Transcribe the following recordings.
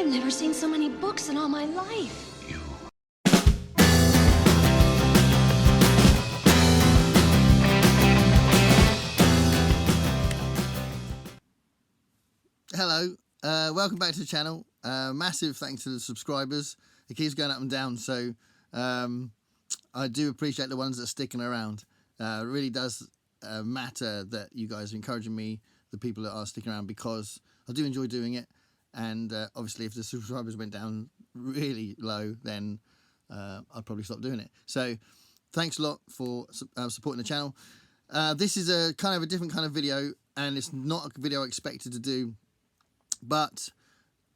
I've never seen so many books in all my life. Hello, welcome back to the channel. Massive thanks to the subscribers. It keeps going up and down, so I do appreciate the ones that are sticking around. It really does matter that you guys are encouraging me, the people that are sticking around, because I do enjoy doing it. And obviously if the subscribers went down really low, then I'd probably stop doing it. So thanks a lot for supporting the channel. This is a kind of a different kind of video, and it's not a video I expected to do. But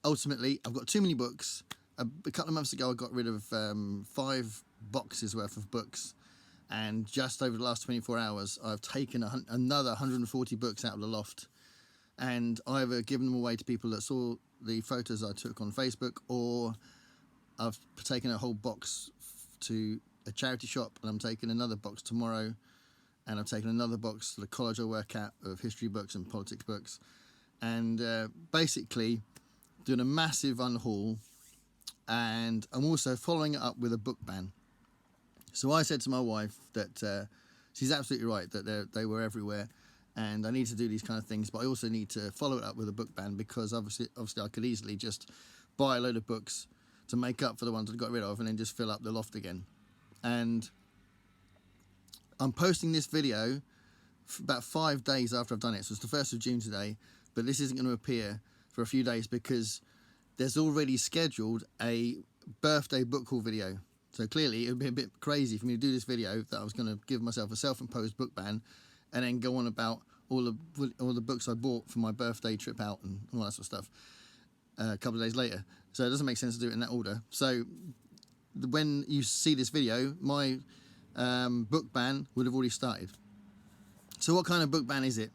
ultimately, I've got too many books. A couple of months ago, I got rid of 5 boxes worth of books. And just over the last 24 hours, I've taken another 140 books out of the loft. And either given them away to people that saw the photos I took on Facebook, or I've taken a whole box to a charity shop, and I'm taking another box tomorrow. And I've taken another box to the college I work at of history books and politics books. And basically doing a massive unhaul, and I'm also following it up with a book ban. So I said to my wife that she's absolutely right, that they were everywhere, and I need to do these kind of things, but I also need to follow it up with a book ban, because obviously I could easily just buy a load of books to make up for the ones I got rid of and then just fill up the loft again. And I'm posting this video about 5 days after I've done it, so it's the 1st of June today. But this isn't going to appear for a few days because there's already scheduled a birthday book haul video. So clearly it would be a bit crazy for me to do this video that I was going to give myself a self-imposed book ban and then go on about all the books I bought for my birthday trip out and all that sort of stuff a couple of days later. So it doesn't make sense to do it in that order. So when you see this video, my book ban would have already started. So what kind of book ban is it?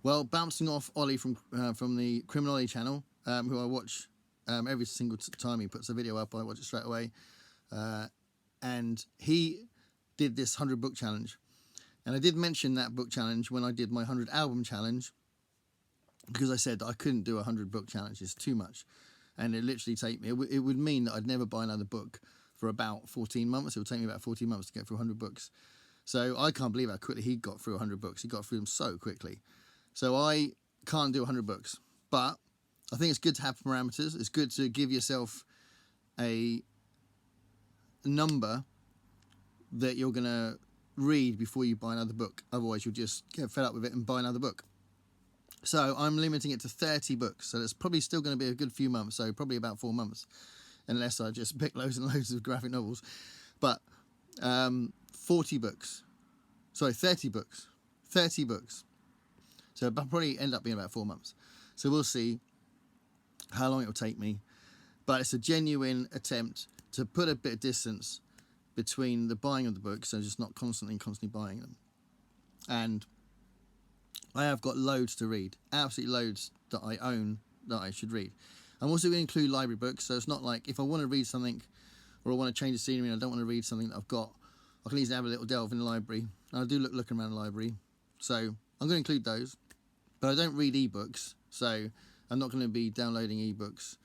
Well, bouncing off Ollie from the Criminology channel, who I watch every single time he puts a video up, I watch it straight away. And he did this 100 book challenge. And I did mention that book challenge when I did my 100 album challenge, because I said that I couldn't do a 100 book challenge, it's too much. And it literally take me, it would mean that I'd never buy another book for about 14 months. It would take me about 14 months to get through 100 books. So I can't believe how quickly he got through 100 books. He got through them so quickly. So I can't do 100 books, but I think it's good to have parameters. It's good to give yourself a number that you're going to read before you buy another book. Otherwise, you'll just get fed up with it and buy another book. So I'm limiting it to 30 books. So there's probably still going to be a good few months. So probably about 4 months, unless I just pick loads and loads of graphic novels. But 40 books. Sorry, 30 books. 30 books. So it'll probably end up being about 4 months. So we'll see how long it will take me. But it's a genuine attempt to put a bit of distance between the buying of the books, so just not constantly buying them. And I have got loads to read. Absolutely loads that I own that I should read. I'm also going to include library books, so it's not like if I want to read something or I want to change the scenery and I don't want to read something that I've got, I can easily have a little delve in the library. And I do looking around the library. So I'm going to include those. But I don't read ebooks, so I'm not going to be downloading ebooks.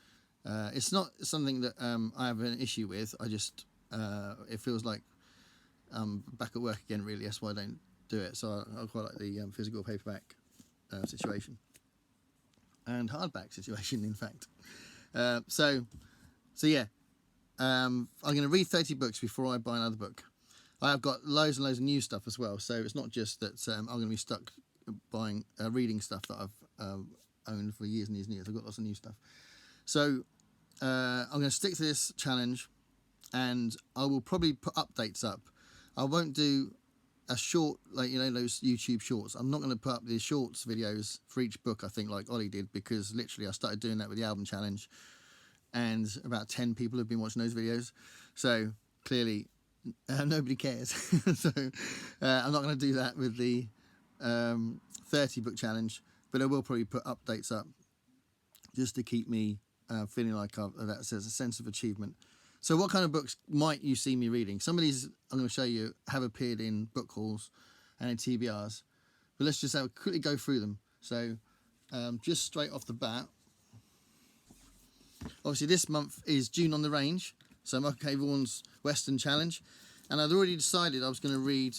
It's not something that I have an issue with. I just, it feels like I'm back at work again, really. That's why I don't do it. So I quite like the physical paperback situation. And hardback situation, in fact. So yeah, I'm going to read 30 books before I buy another book. I have got loads and loads of new stuff as well. So it's not just that I'm going to be stuck buying reading stuff that I've owned for years and years and years. I've got lots of new stuff. So I'm going to stick to this challenge, and I will probably put updates up. I won't do a short, like, you know, those YouTube shorts. I'm not going to put up the shorts videos for each book, I think, like Ollie did, because literally I started doing that with the album challenge, and about 10 people have been watching those videos. So clearly nobody cares. So I'm not going to do that with the 30 book challenge, but I will probably put updates up just to keep me feeling like that says a sense of achievement. So what kind of books might you see me reading? Some of these I'm going to show you have appeared in book hauls and in TBRs, but let's just quickly go through them. So just straight off the bat, Obviously, this month is June on the Range, so Michael K. Vaughan's Western Challenge. And I'd already decided I was going to read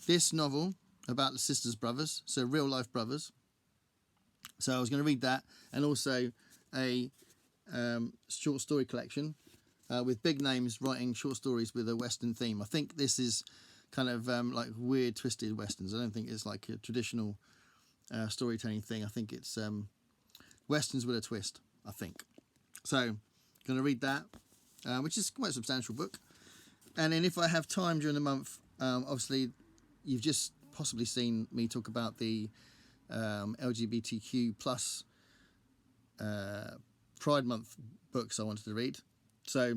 this novel about the Sisters Brothers, so real life brothers. So I was going to read that, and also a short story collection with big names writing short stories with a Western theme. I think this is kind of like weird, twisted Westerns. I don't think it's like a traditional storytelling thing. I think it's Westerns with a twist, I think. So, going to read that, which is quite a substantial book. And then if I have time during the month, obviously, you've just possibly seen me talk about the LGBTQ plus Pride Month books I wanted to read. So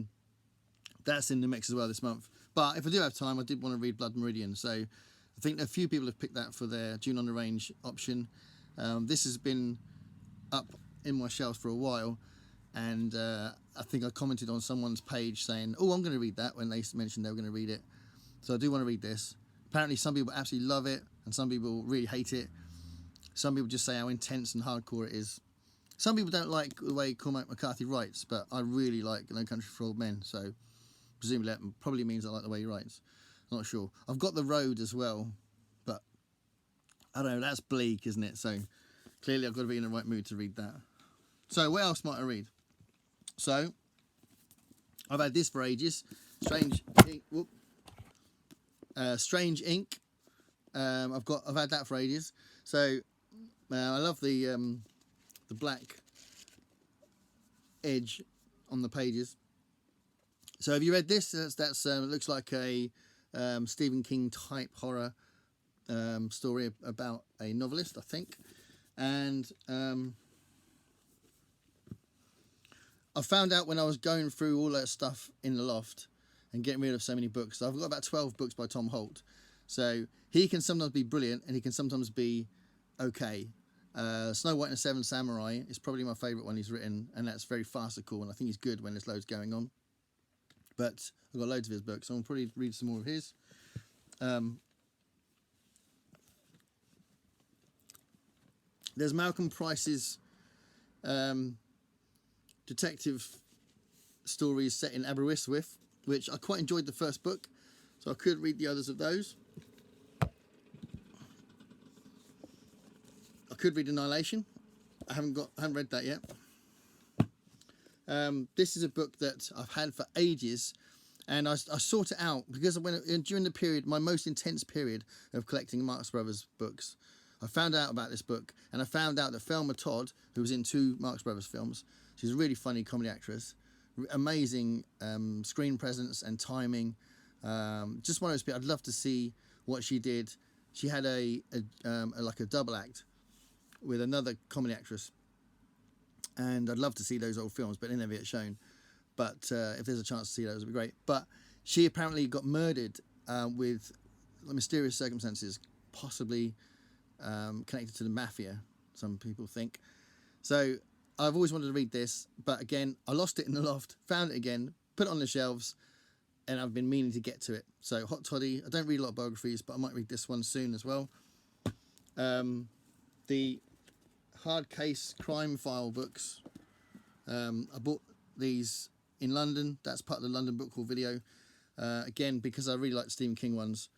that's in the mix as well this month. But if I do have time, I did want to read Blood Meridian. So I think a few people have picked that for their June on the Range option. This has been up in my shelves for a while. And I think I commented on someone's page saying, oh, I'm going to read that when they mentioned they were going to read it. So I do want to read this. Apparently some people absolutely love it and some people really hate it. Some people just say how intense and hardcore it is. Some people don't like the way Cormac McCarthy writes, but I really like No Country for Old Men, so presumably that probably means I like the way he writes. I'm not sure. I've got The Road as well, but I don't know, that's bleak, isn't it? So clearly I've got to be in the right mood to read that. So what else might I read? So I've had this for ages. Strange Ink. Strange Ink. I've had that for ages. So I love the black edge on the pages. So have you read this? That's it looks like a Stephen King type horror story about a novelist, I think. And I found out when I was going through all that stuff in the loft and getting rid of so many books. I've got about 12 books by Tom Holt. So he can sometimes be brilliant and he can sometimes be okay. Snow White and the Seven Samurai is probably my favourite one he's written, and that's very farcical, and I think he's good when there's loads going on. But I've got loads of his books, so I'll probably read some more of his. There's Malcolm Price's detective stories set in Aberystwyth, which I quite enjoyed the first book, so I could read the others of those. I could read Annihilation. I haven't read that yet. This is a book that I've had for ages, and I sought it out because during the period, my most intense period of collecting Marx Brothers books, I found out about this book, and I found out that Thelma Todd, who was in 2 Marx Brothers films, she's a really funny comedy actress, amazing screen presence and timing. Just one of those people. I'd love to see what she did. She had a double act with another comedy actress, and I'd love to see those old films, but they never get shown. But if there's a chance to see those, it'd be great. But she apparently got murdered with mysterious circumstances, possibly connected to the mafia, some people think. So I've always wanted to read this, but again, I lost it in the loft, found it again, put it on the shelves, and I've been meaning to get to it. So Hot Toddy, I don't read a lot of biographies, but I might read this one soon as well. The hard case crime file books, I bought these in London. That's part of the London Book Haul video. Again, because I really like the Stephen King ones,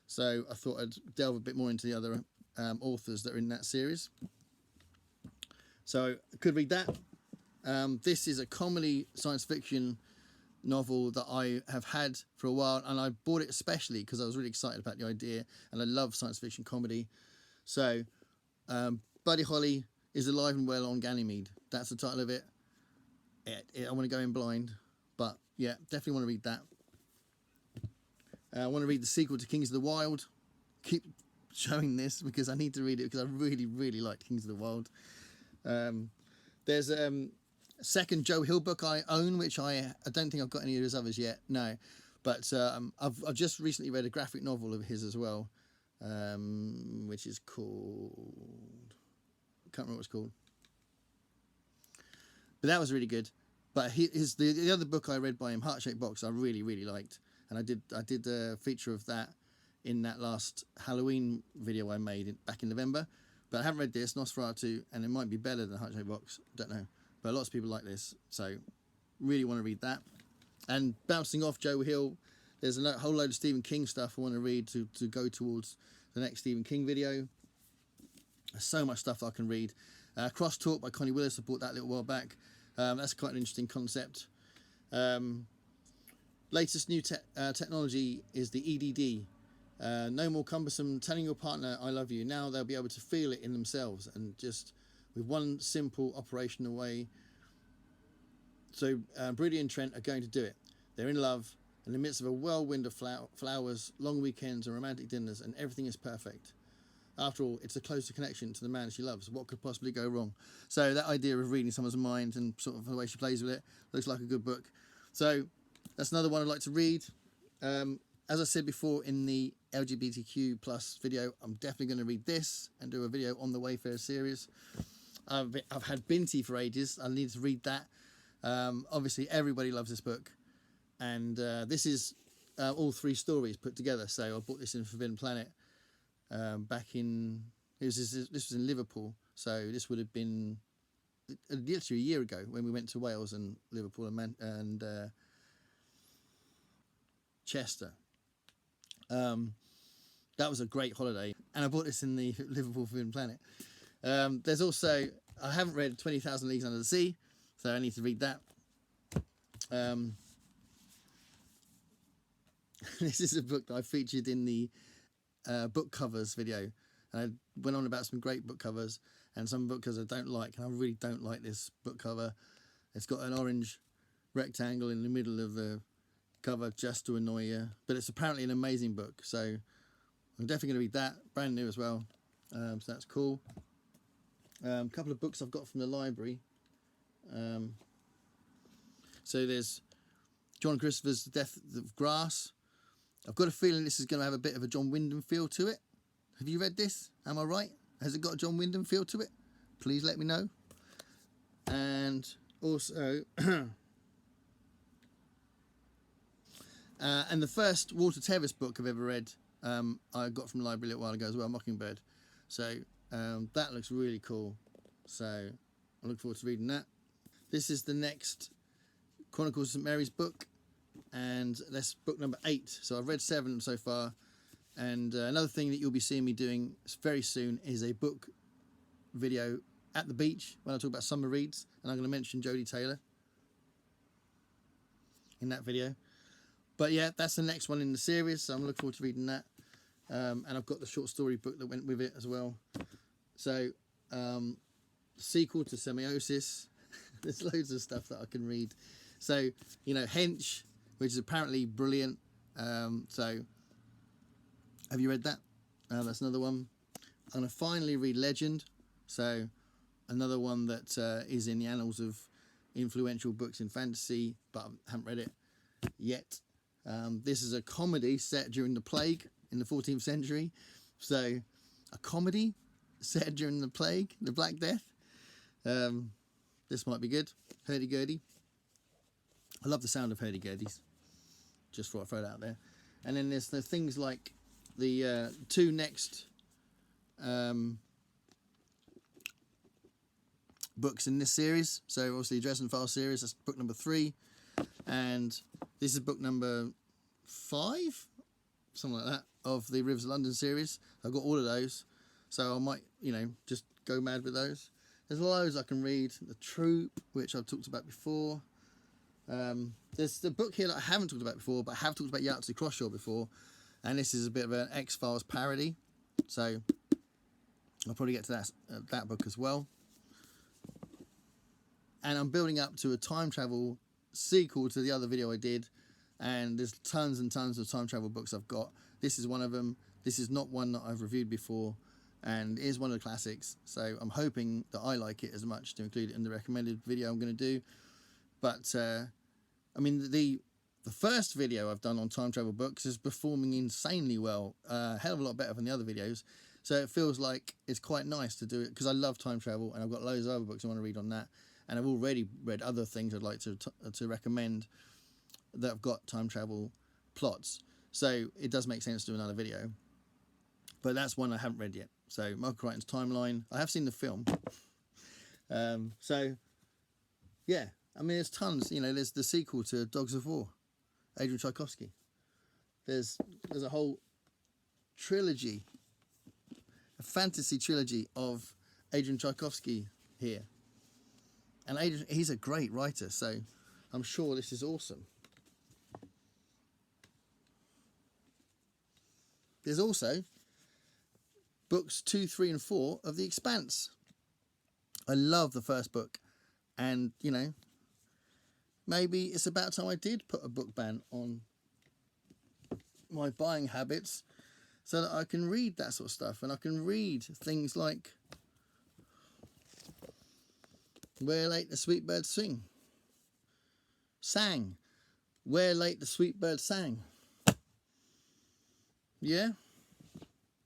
so I thought I'd delve a bit more into the other authors that are in that series. So I could read that. This is a comedy science fiction novel that I have had for a while, and I bought it especially because I was really excited about the idea, and I love science fiction comedy. So Buddy Holly is alive and well on Ganymede. That's the title of it. I want to go in blind, but yeah, definitely want to read that. I want to read the sequel to Kings of the Wild. Keep showing this because I need to read it because I really, really liked Kings of the Wild. There's a second Joe Hill book I own, which I don't think I've got any of his others yet. No, but I've just recently read a graphic novel of his as well, which is called, I can't remember what it's called, but that was really good. But the other book I read by him, Heart Shaped Box, I really, really liked, and I did a feature of that in that last Halloween video I made back in November. But I haven't read this, Nosferatu, and it might be better than Heart Shaped Box. Don't know. but lots of people like this, so really want to read that. And bouncing off Joe Hill, there's a whole load of Stephen King stuff I want to read to go towards the next Stephen King video. There's so much stuff I can read. Crosstalk by Connie Willis, I bought that a little while back. That's quite an interesting concept. Latest new technology is the EDD. No more cumbersome telling your partner I love you. Now they'll be able to feel it in themselves, and just with one simple operational way. So Bridie and Trent are going to do it. They're in love, in the midst of a whirlwind of flowers, long weekends and romantic dinners, and everything is perfect. After all, it's a closer connection to the man she loves. What could possibly go wrong? So that idea of reading someone's mind and sort of the way she plays with it looks like a good book. So that's another one I'd like to read. As I said before in the LGBTQ plus video, I'm definitely going to read this and do a video on the Wayfarer series. I've had Binti for ages. I need to read that. Obviously, everybody loves this book. And this is all 3 stories put together. So I bought this in Forbidden Planet. Back in this was in Liverpool, so this would have been literally a year ago when we went to Wales and Liverpool and Chester. That was a great holiday, and I bought this in the Liverpool Forbidden Planet. There's also, I haven't read 20,000 Leagues Under the Sea, so I need to read that. This is a book that I featured in the book covers video, and I went on about some great book covers and some book covers I don't like, and I really don't like this book cover. It's got an orange rectangle in the middle of the cover just to annoy you, but it's apparently an amazing book, so I'm definitely going to read that. Brand new as well, so that's cool. A couple of books I've got from the library. So there's John Christopher's Death of Grass. I've got a feeling this is going to have a bit of a John Wyndham feel to it. Have you read this? Am I right? Has it got a John Wyndham feel to it? Please let me know. And also, and the first Walter Tevis book I've ever read, I got from the library a little while ago as well, Mockingbird. So that looks really cool. So I look forward to reading that. This is the next Chronicles of St. Mary's book, and that's book number 8. So I've read 7 so far. And another thing that you'll be seeing me doing very soon is a book video at the beach when I talk about summer reads, and I'm going to mention Jodie Taylor in that video. But yeah, that's the next one in the series, so I'm looking forward to reading that. And I've got the short story book that went with it as well. So sequel to Semiosis. There's loads of stuff that I can read. So, you know, Hench, which is apparently brilliant. So have you read that? That's another one. I'm going to finally read Legend. So another one that is in the annals of influential books in fantasy, but I haven't read it yet. This is a comedy set during the plague in the 14th century. So a comedy set during the plague, the Black Death. This might be good. Hurdy-gurdy. I love the sound of hurdy-gurdies. Just thought I'd throw that out there. And then there's the things like the 2 next books in this series. So obviously Dresden Files series, that's book number 3. And this is book number 5, something like that, of the Rivers of London series. I've got all of those. So I might, you know, just go mad with those. There's loads I can read. The Troop, which I've talked about before. There's the book here that I haven't talked about before, but I have talked about Yahtzee Croshaw before. And this is a bit of an X-Files parody. So I'll probably get to that book as well. And I'm building up to a time travel sequel to the other video I did. And there's tons and tons of time travel books I've got. This is one of them. This is not one that I've reviewed before, and it is one of the classics. So I'm hoping that I like it as much to include it in the recommended video I'm going to do. But I mean, the first video I've done on time travel books is performing insanely well, a hell of a lot better than the other videos. So it feels like it's quite nice to do it because I love time travel, and I've got loads of other books I want to read on that. And I've already read other things I'd like to recommend that have got time travel plots. So it does make sense to do another video. But that's one I haven't read yet. So Michael Crichton's Timeline. I have seen the film. So yeah, I mean, there's tons. You know, there's the sequel to Dogs of War, Adrian Tchaikovsky. There's a whole trilogy, a fantasy trilogy of Adrian Tchaikovsky here. And Adrian, he's a great writer, so I'm sure this is awesome. There's also books 2, 3 and 4 of The Expanse. I love the first book, and you know, maybe it's about time I did put a book ban on my buying habits so that I can read that sort of stuff, and I can read things like Where Late the Sweet Bird Sang. Where Late the Sweet Bird Sang. Yeah,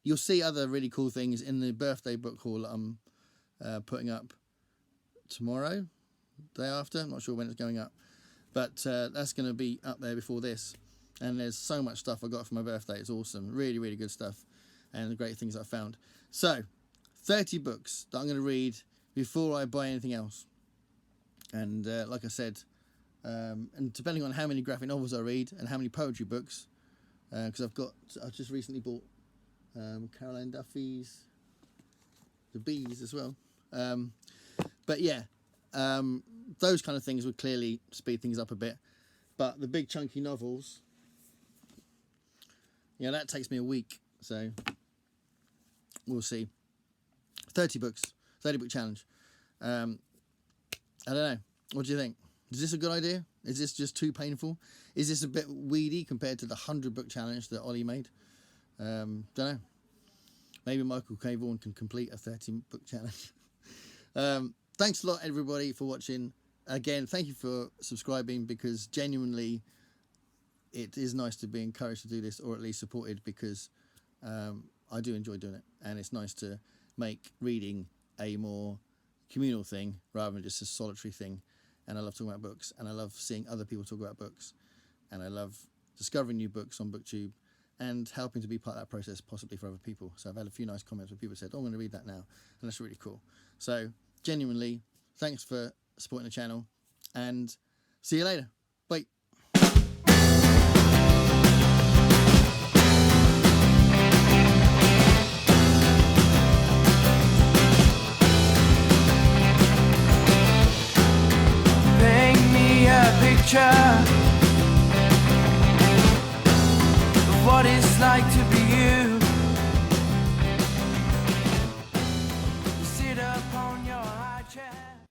you'll see other really cool things in the birthday book haul that I'm putting up tomorrow, day after. I'm not sure when it's going up, but that's going to be up there before this. And there's so much stuff I got for my birthday. It's awesome, really, really good stuff, and the great things I found. So, 30 books that I'm going to read before I buy anything else. And like I said, and depending on how many graphic novels I read and how many poetry books. Because I've just recently bought Caroline Duffy's The Bees as well. But yeah, those kind of things would clearly speed things up a bit. But the big chunky novels, yeah, that takes me a week. So we'll see. 30 books, 30 book challenge. I don't know. What do you think? Is this a good idea? Is this just too painful? Is this a bit weedy compared to the 100 book challenge that Ollie made? Don't know. Maybe Michael K. Vaughan can complete a 30 book challenge. Thanks a lot, everybody, for watching. Again, thank you for subscribing, because genuinely it is nice to be encouraged to do this, or at least supported, because I do enjoy doing it. And it's nice to make reading a more communal thing rather than just a solitary thing. And I love talking about books, and I love seeing other people talk about books, and I love discovering new books on BookTube and helping to be part of that process, possibly for other people. So I've had a few nice comments where people said, oh, I'm going to read that now, and that's really cool. So genuinely, thanks for supporting the channel, and see you later. Bye. Picture of what it's like to be you. Sit upon your